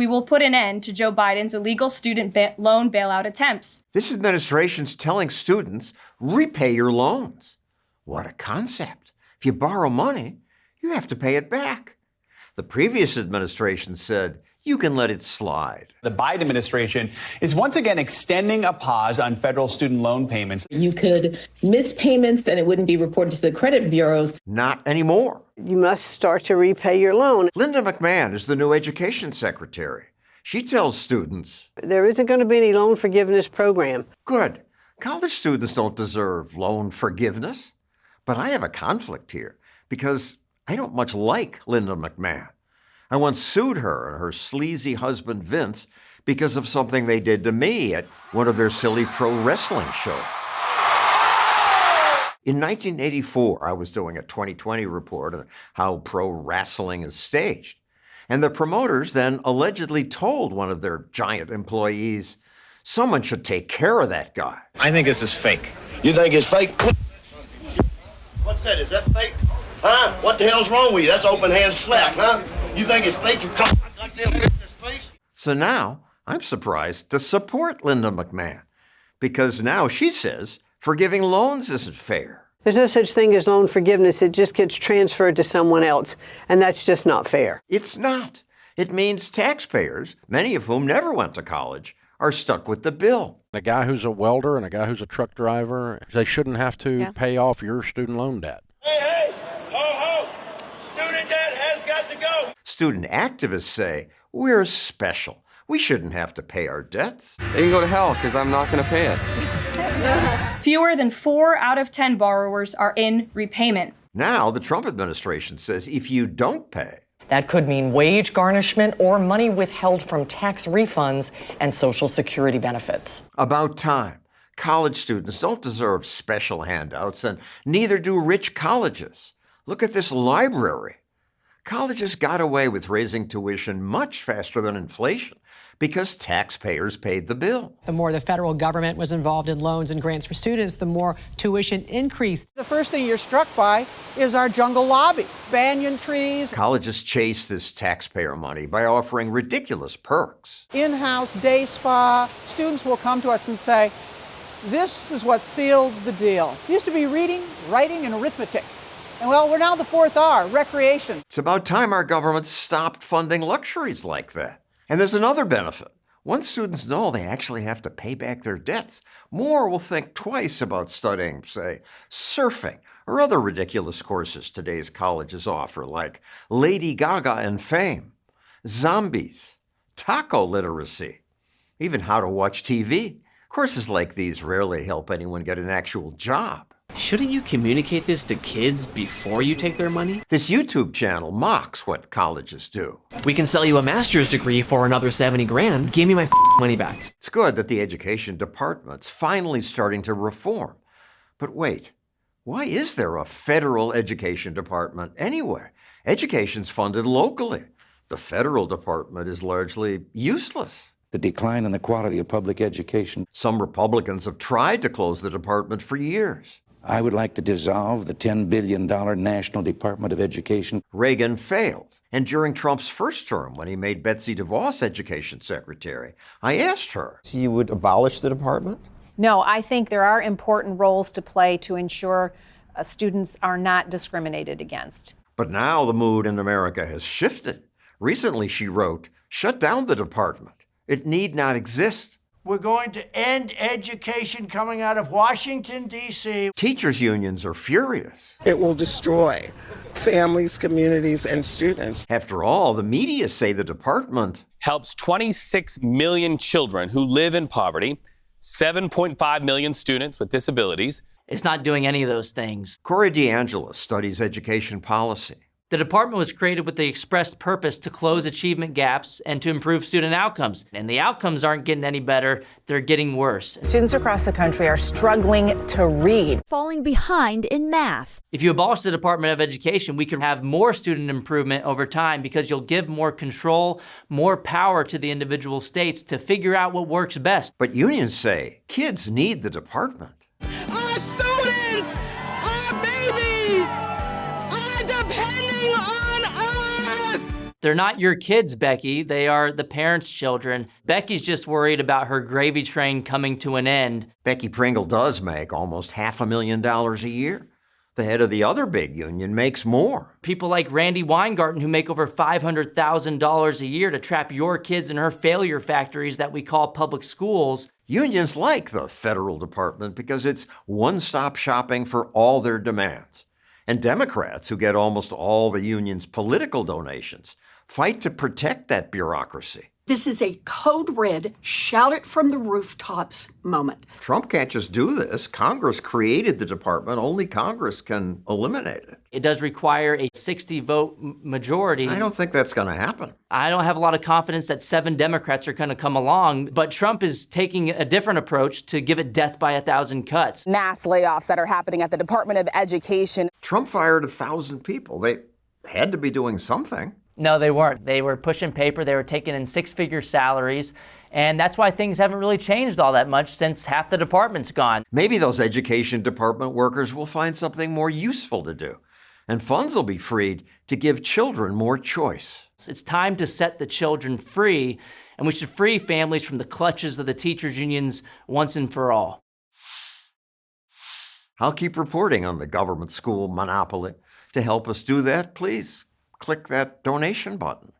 we will put an end to Joe Biden's illegal student loan bailout attempts. This administration's telling students, repay your loans. What a concept. If you borrow money, you have to pay it back. The previous administration said, you can let it slide. The Biden administration is once again extending a pause on federal student loan payments. You could miss payments and it wouldn't be reported to the credit bureaus. Not anymore. You must start to repay your loan. Linda McMahon is the new education secretary. She tells students, there isn't going to be any loan forgiveness program. Good. College students don't deserve loan forgiveness. But I have a conflict here because I don't much like Linda McMahon. I once sued her and her sleazy husband, Vince, because of something they did to me at one of their silly pro wrestling shows. In 1984, I was doing a 2020 report on how pro wrestling is staged. And the promoters then allegedly told one of their giant employees, someone should take care of that guy. I think this is fake. You think it's fake? What's that? Is that fake? Huh? What the hell's wrong with you? That's open hand slap, huh? You think it's fake? You come like them in his face? So now I'm surprised to support Linda McMahon because now she says forgiving loans isn't fair. There's no such thing as loan forgiveness. It just gets transferred to someone else, and that's just not fair. It's not. It means taxpayers, many of whom never went to college, are stuck with the bill. A guy who's a welder and a guy who's a truck driver, they shouldn't have to pay off your student loan debt. Hey, ho, ho! Student debt has got to go! Student activists say, we're special. We shouldn't have to pay our debts. They can go to hell because I'm not going to pay it. Fewer than 4 out of 10 borrowers are in repayment. Now the Trump administration says if you don't pay, that could mean wage garnishment or money withheld from tax refunds and Social Security benefits. About time. College students don't deserve special handouts, and neither do rich colleges. Look at this library. Colleges got away with raising tuition much faster than inflation because taxpayers paid the bill. The more the federal government was involved in loans and grants for students, the more tuition increased. The first thing you're struck by is our jungle lobby, banyan trees. Colleges chase this taxpayer money by offering ridiculous perks. In-house day spa. Students will come to us and say, this is what sealed the deal. It used to be reading, writing, and arithmetic. And well, we're now the 4th R, recreation. It's about time our government stopped funding luxuries like that. And there's another benefit. Once students know they actually have to pay back their debts, more will think twice about studying, say, surfing or other ridiculous courses today's colleges offer, like Lady Gaga and fame, zombies, taco literacy, even how to watch TV. Courses like these rarely help anyone get an actual job. Shouldn't you communicate this to kids before you take their money? This YouTube channel mocks what colleges do. We can sell you a master's degree for another 70 grand. Give me my money back. It's good that the education department's finally starting to reform. But wait, why is there a federal education department anyway? Education's funded locally. The federal department is largely useless. The decline in the quality of public education. Some Republicans have tried to close the department for years. I would like to dissolve the $10 billion National Department of Education. Reagan failed. And during Trump's first term, when he made Betsy DeVos education secretary, I asked her. So you would abolish the department? No, I think there are important roles to play to ensure students are not discriminated against. But now the mood in America has shifted. Recently, she wrote, shut down the department. It need not exist. We're going to end education coming out of Washington, D.C. Teachers' unions are furious. It will destroy families, communities, and students. After all, the media say the department helps 26 million children who live in poverty, 7.5 million students with disabilities. It's not doing any of those things. Corey DeAngelis studies education policy. The department was created with the express purpose to close achievement gaps and to improve student outcomes. And the outcomes aren't getting any better, they're getting worse. Students across the country are struggling to read. Falling behind in math. If you abolish the Department of Education, we can have more student improvement over time because you'll give more control, more power to the individual states to figure out what works best. But unions say kids need the department. Our students, our babies, are depending on us. They're not your kids, Becky. They are the parents' children. Becky's just worried about her gravy train coming to an end. Becky Pringle does make almost $500,000 a year. The head of the other big union makes more. People like Randy Weingarten, who make over $500,000 a year to trap your kids in her failure factories that we call public schools. Unions like the federal department because it's one-stop shopping for all their demands. And Democrats, who get almost all the union's political donations, fight to protect that bureaucracy. This is a code red, shout it from the rooftops moment. Trump can't just do this. Congress created the department. Only Congress can eliminate it. It does require a 60-vote majority. I don't think that's going to happen. I don't have a lot of confidence that 7 Democrats are going to come along, but Trump is taking a different approach to give it death by 1,000 cuts. Mass layoffs that are happening at the Department of Education. Trump fired 1,000 people. They had to be doing something. No, they weren't. They were pushing paper. They were taking in 6-figure salaries. And that's why things haven't really changed all that much since half the department's gone. Maybe those education department workers will find something more useful to do. And funds will be freed to give children more choice. It's time to set the children free. And we should free families from the clutches of the teachers' unions once and for all. I'll keep reporting on the government school monopoly. To help us do that, please click that donation button.